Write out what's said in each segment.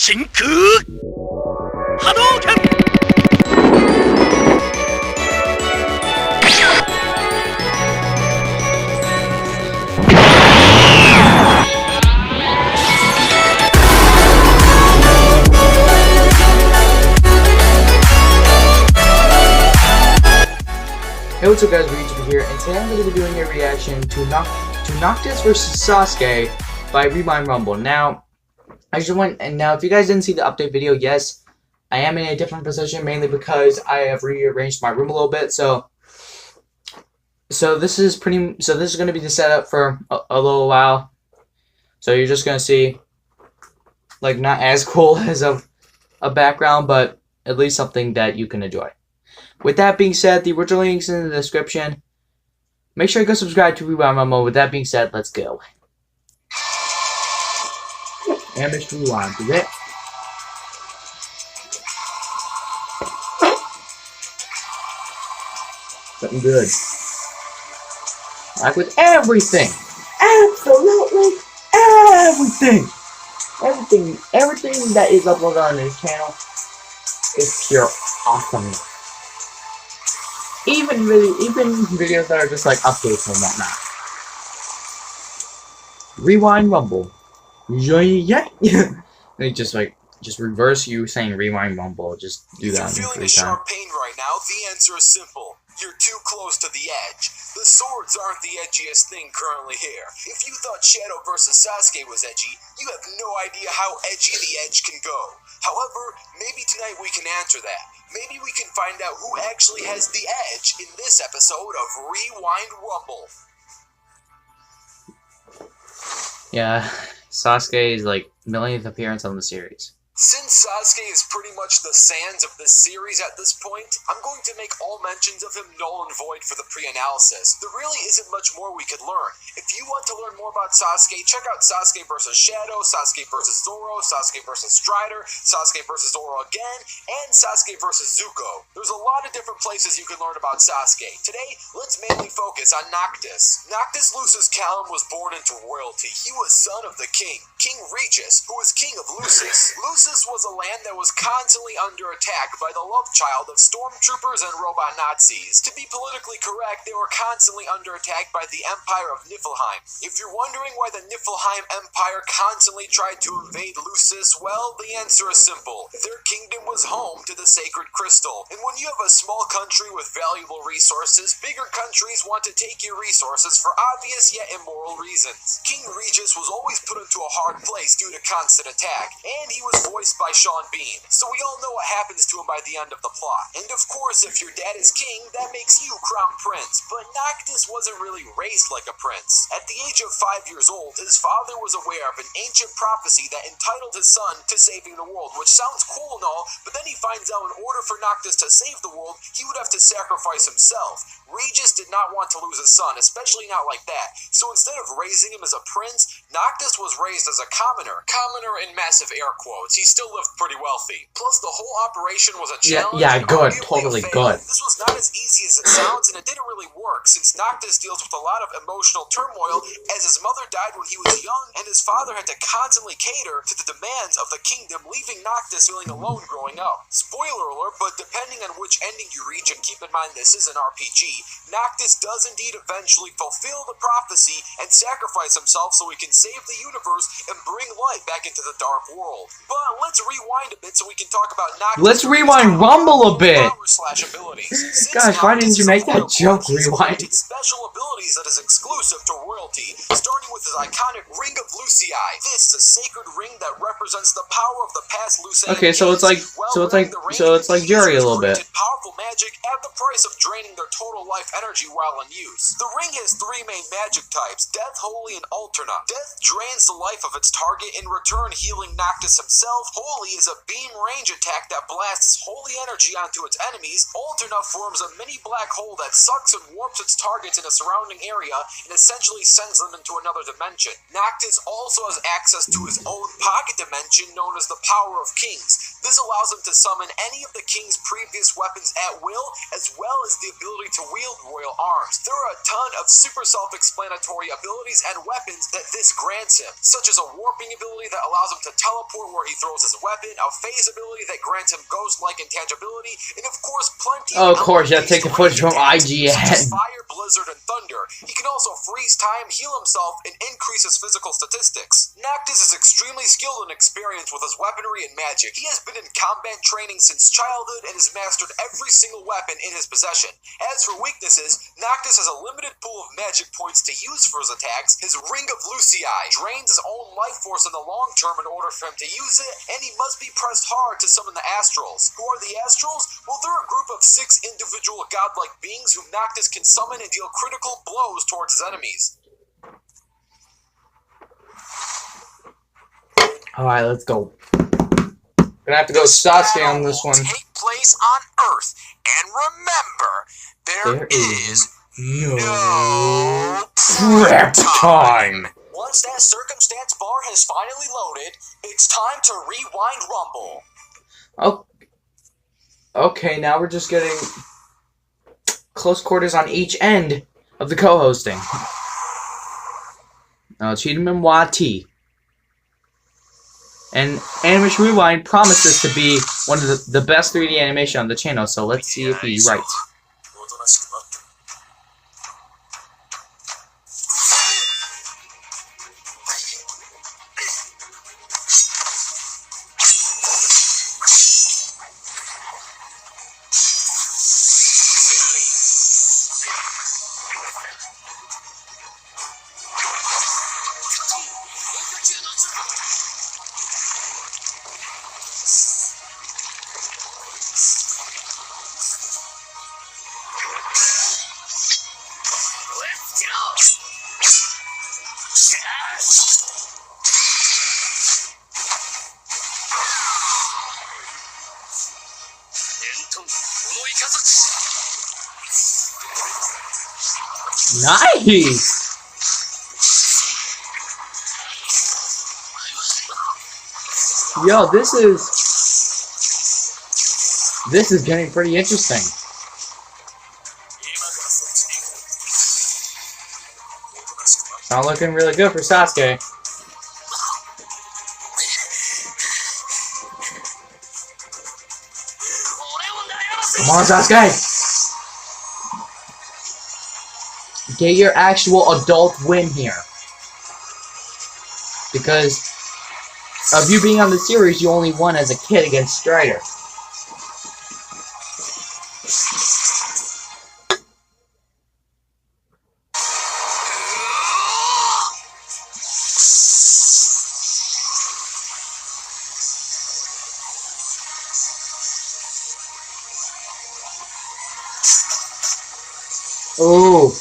真空波動拳 Hey, what's up guys, YouTube here, and today I'm going to be doing a reaction to NOCTIS vs Sasuke by Rewind Rumble. Now, if you guys didn't see the update video, yes, I am in a different position, mainly because I have rearranged my room a little bit, so this is going to be the setup for a little while. So you're just going to see, like, not as cool as a background, but at least something that you can enjoy. With that being said, the original link's in the description. Make sure you go subscribe to Rewind Rumble. With that being said, let's go. And Mr. Rewind, is it? Something good. Like with everything. Absolutely everything. Everything that is uploaded on this channel is pure awesomeness. Even videos that are just like updates and whatnot. Rewind Rumble. Yeah. They just reverse you saying Rewind Rumble. Just do that. If you're feeling a sharp pain right now, the answer is simple. You're too close to the edge. The swords aren't the edgiest thing currently here. If you thought Shadow vs Sasuke was edgy, you have no idea how edgy the edge can go. However, maybe tonight we can answer that. Maybe we can find out who actually has the edge in this episode of Rewind Rumble. Yeah, Sasuke is like millionth appearance on the series. Since Sasuke is pretty much the Sans of this series at this point, I'm going to make all mentions of him null and void for the pre-analysis. There really isn't much more we could learn. If you want to learn more about Sasuke, check out Sasuke vs Shadow, Sasuke vs Zoro, Sasuke vs Strider, Sasuke vs Zoro again, and Sasuke vs Zuko. There's a lot of different places you can learn about Sasuke. Today, let's mainly focus on Noctis. Noctis Lucis Calum was born into royalty. He was son of the king, King Regis, who was king of Lucis. Lucis was a land that was constantly under attack by the love child of stormtroopers and robot Nazis. To be politically correct, they were constantly under attack by the Empire of Niflheim. If you're wondering why the Niflheim Empire constantly tried to invade Lucis, well, the answer is simple. Their kingdom was home to the sacred crystal. And when you have a small country with valuable resources, bigger countries want to take your resources for obvious yet immoral reasons. King Regis was always put into a hard place due to constant attack, and he was voiced by Sean Bean, so we all know what happens to him by the end of the plot. And of course, if your dad is king, that makes you crown prince, but Noctis wasn't really raised like a prince. At the age of 5 years old, his father was aware of an ancient prophecy that entitled his son to saving the world, which sounds cool and all, but then he finds out in order for Noctis to save the world, he would have to sacrifice himself. Regis did not want to lose his son, especially not like that, so instead of raising him as a prince, Noctis was raised as a commoner. Commoner in massive air quotes. He still lived pretty wealthy. Plus, the whole operation was a challenge. Yeah, good, totally good. This was not as easy as it sounds, and it didn't really work, since Noctis deals with a lot of emotional turmoil, as his mother died when he was young, and his father had to constantly cater to the demands of the kingdom, leaving Noctis feeling alone growing up. Spoiler alert, but depending on which ending you reach, and keep in mind this is an RPG, Noctis does indeed eventually fulfill the prophecy and sacrifice himself so he can save the universe and bring light back into the dark world. But let's rewind a bit so we can talk about Noctis. Let's rewind Rumble a bit. Gosh, why didn't you make that joke, Rewind? Special abilities that is exclusive to royalty, starting with his iconic Ring of Lucii. This is a sacred ring that represents the power of the past Lucii. Okay, so it's like Jerry a little bit. Powerful magic at the price of draining their total life energy while in use. The ring has three main magic types: Death, Holy, and Alterna. Death drains the life of its target, in return healing Noctis himself. Holy is a beam range attack that blasts holy energy onto its enemies. Alterna forms a mini black hole that sucks and warps its targets in a surrounding area and essentially sends them into another dimension. Noctis also has access to his own pocket dimension known as the Power of Kings. This allows him to summon any of the king's previous weapons at will, as as well as the ability to wield royal arms. There are a ton of super self-explanatory abilities and weapons that this grants him, such as a warping ability that allows him to teleport where he throws his weapon, a phase ability that grants him ghost-like intangibility, and of course plenty of course, you have to take the footage from IGN. Fire, blizzard, and thunder. He can also freeze time, heal himself, and increase his physical statistics. Noctis is extremely skilled and experienced with his weaponry and magic. He has been in combat training since childhood and has mastered every single weapon in his possession. As for weaknesses, Noctis has a limited pool of magic points to use for his attacks. His Ring of Lucii drains his own life force in the long term in order for him to use it, and he must be pressed hard to summon the Astrals. Who are the Astrals? Well, they're a group of 6 individual godlike beings whom Noctis can summon and deal critical blows towards his enemies. Alright, let's go. Gonna have to go Sasuke on this one. Take place on Earth, and remember, there is no prep time. Once that circumstance bar has finally loaded, it's time to rewind Rumble. Oh, okay, now we're just getting close quarters on each end of the co-hosting. Cheatham YT. And Animation Rewind promises to be one of the best 3D animation on the channel, so let's see if he's right. Nice! Yo, this is getting pretty interesting. Not looking really good for Sasuke. Come on, Sasuke! Get your actual adult win here. Because of you being on the series, you only won as a kid against Strider. Ooh.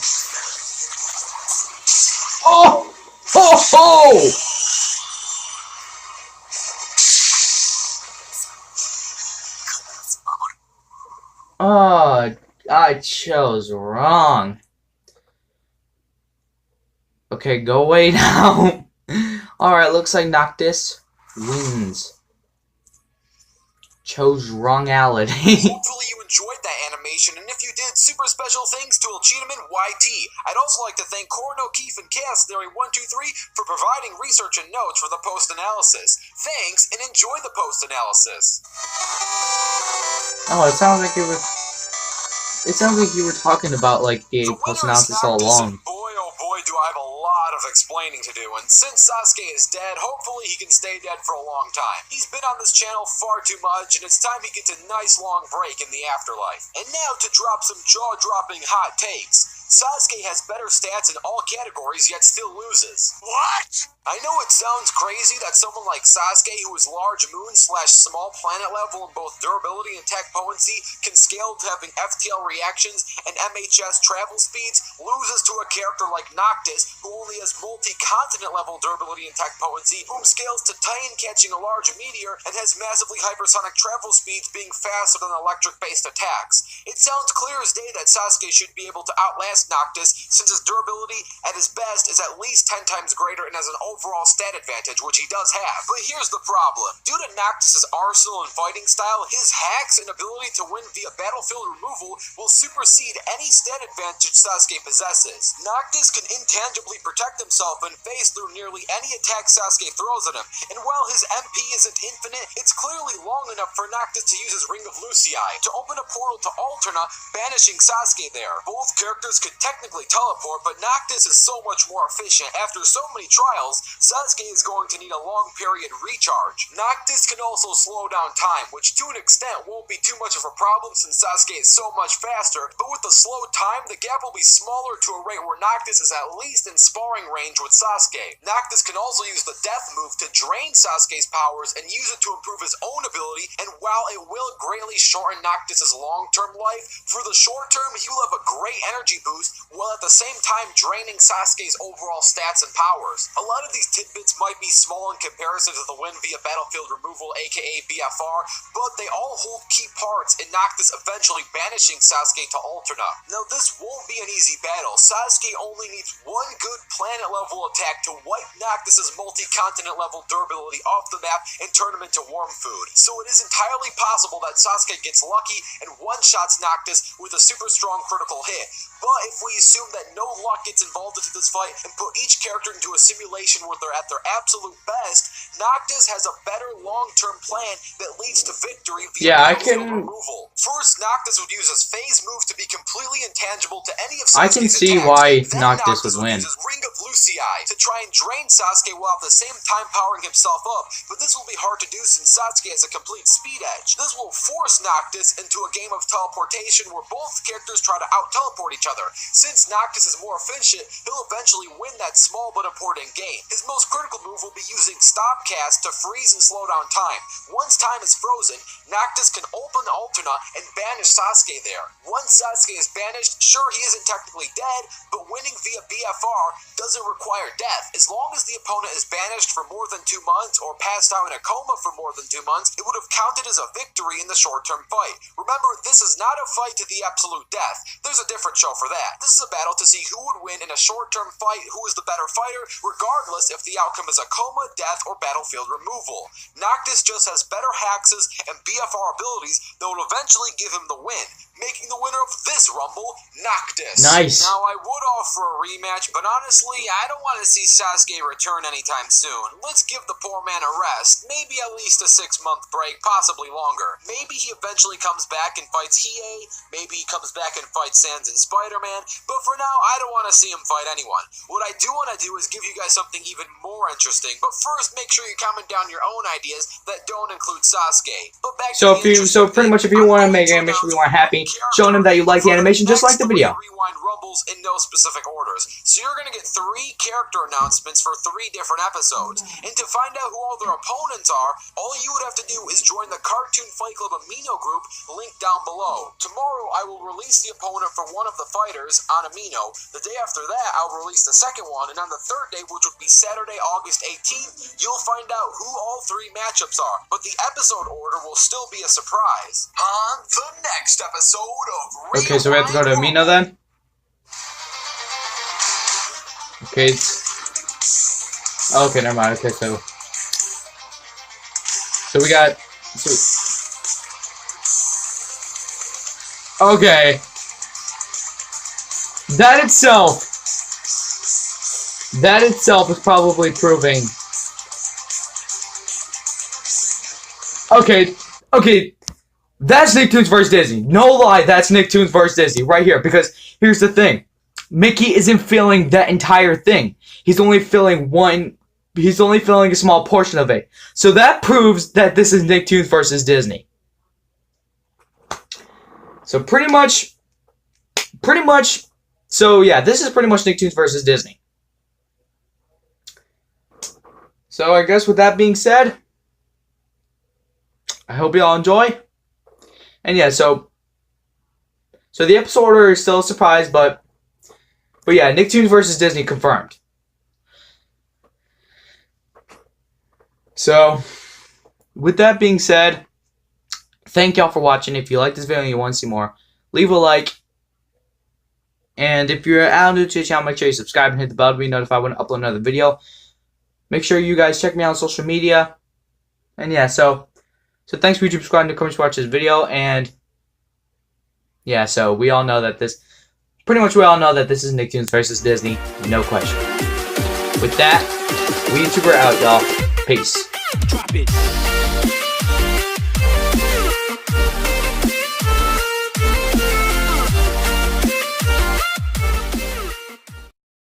Oh! Ho ho! Oh, I chose wrong. Okay, go away now. Alright, looks like Noctis wins. Chose wrongality. Hopefully you enjoyed that animation, and if you did, super special thanks to Cheetahman YT. I'd also like to thank Corin O'Keefe and Chaos Theory 123 for providing research and notes for the post-analysis. Thanks, and enjoy the post-analysis. Oh, it sounds like you were talking about like the post-analysis all along. Boy, oh boy, do I have a lot of explaining to do, and since Sasuke is dead, hopefully he can stay dead for a long time. He's been on this channel far too much, and it's time he gets a nice long break in the afterlife. And now to drop some jaw-dropping hot takes. Sasuke has better stats in all categories, yet still loses. What? I know it sounds crazy that someone like Sasuke, who is large moon/small planet level in both durability and attack potency, can scale to having FTL reactions and MHS travel speeds, loses to a character like Noctis, who only has multi-continent level durability and attack potency, whom scales to Titan catching a large meteor, and has massively hypersonic travel speeds, being faster than electric-based attacks. It sounds clear as day that Sasuke should be able to outlast Noctis, since his durability at his best is at least 10 times greater and has an overall stat advantage, which he does have. But here's the problem. Due to Noctis' arsenal and fighting style, his hacks and ability to win via battlefield removal will supersede any stat advantage Sasuke possesses. Noctis can intangibly protect himself and face through nearly any attack Sasuke throws at him, and while his MP isn't infinite, it's clearly long enough for Noctis to use his Ring of Lucii to open a portal to Alterna, banishing Sasuke there. Both characters could technically teleport, but Noctis is so much more efficient. After so many trials, Sasuke is going to need a long period recharge. Noctis can also slow down time, which to an extent won't be too much of a problem since Sasuke is so much faster, but with the slow time, the gap will be smaller to a rate where Noctis is at least in sparring range with Sasuke. Noctis can also use the death move to drain Sasuke's powers and use it to improve his own ability, and while it will greatly shorten Noctis' long-term life, for the short term, he will have a great energy boost, while at the same time draining Sasuke's overall stats and powers. A lot of these tidbits might be small in comparison to the win via battlefield removal, aka BFR, but they all hold key parts in Noctis eventually banishing Sasuke to Alterna. Now this won't be an easy battle. Sasuke only needs one good planet-level attack to wipe Noctis' multi-continent level durability off the map and turn him into worm food. So it is entirely possible that Sasuke gets lucky and one-shots Noctis with a super strong critical hit. But if we assume that no luck gets involved into this fight and put each character into a simulation where they're at their absolute best, Noctis has a better long-term plan that leads to victory via removal. First, Noctis would use his phase move to be completely intangible to any of Sasuke's I can see attacks. why Then Noctis would win. Use his Ring of Lucii to try and drain Sasuke while at the same time powering himself up, but this will be hard to do since Sasuke has a complete speed edge. This will force Noctis into a game of teleportation where both characters try to out-teleport each other. Since Noctis is more efficient, he'll eventually win that small but important game. His most critical move will be using Stopcast to freeze and slow down time. Once time is frozen, Noctis can open Alterna and banish Sasuke there. Once Sasuke is banished, sure he isn't technically dead, but winning via BFR doesn't require death. As long as the opponent is banished for more than 2 months or passed out in a coma for more than 2 months, it would have counted as a victory in the short-term fight. Remember, this is not a fight to the absolute death. There's a different show for that. This is a battle to see who would win in a short-term fight, who is the better fighter, regardless if the outcome is a coma, death, or battlefield removal. Noctis just has better haxes and BFR abilities that will eventually give him the win, making the winner of this Rumble, Noctis. Nice. Now, I would offer a rematch, but honestly, I don't want to see Sasuke return anytime soon. Let's give the poor man a rest, maybe at least a 6-month break, possibly longer. Maybe he eventually comes back and fights Hiei, maybe he comes back and fights Sans and Spider-Man, but for now, I don't want to see him fight anyone. What I do want to do is give you guys something even more interesting, but first, make sure you comment down your own ideas that don't include Sasuke. But back to pretty much if you want to make animation, you want happy, showing them that you like the animation, just like the video. Rewind Rumbles in no specific orders. So you're going to get 3 character announcements for 3 different episodes. And to find out who all their opponents are, all you would have to do is join the Cartoon Fight Club Amino group, linked down below. Tomorrow, I will release the opponent for one of the fighters on Amino. The day after that, I'll release the second one, and on the third day, which would be Saturday, August 18th, you'll find out who all 3 matchups are. But the episode order will still be a surprise. On the next episode of Okay, so we have to go to Amino then? Okay. Okay, never mind. Okay, so we got... Okay. That itself is probably proving... Okay. That's Nicktoons vs. Disney. No lie, that's Nicktoons vs. Disney right here. Because here's the thing. Mickey isn't feeling that entire thing. He's only feeling a small portion of it. So that proves that this is Nicktoons vs. Disney. So pretty much, so yeah, this is pretty much Nicktoons vs. Disney. So I guess with that being said, I hope you all enjoy. And yeah, so the episode order is still a surprise, but yeah, Nicktoons vs. Disney confirmed. So, with that being said, thank y'all for watching. If you like this video and you want to see more, leave a like. And if you're new to the channel, make sure you subscribe and hit the bell to be notified when I upload another video. Make sure you guys check me out on social media. And yeah, so thanks for YouTube subscribing to come to watch this video. And yeah, so we all know that this is Nicktoons versus Disney, no question. With that, we YouTuber out, y'all. Peace. Drop it.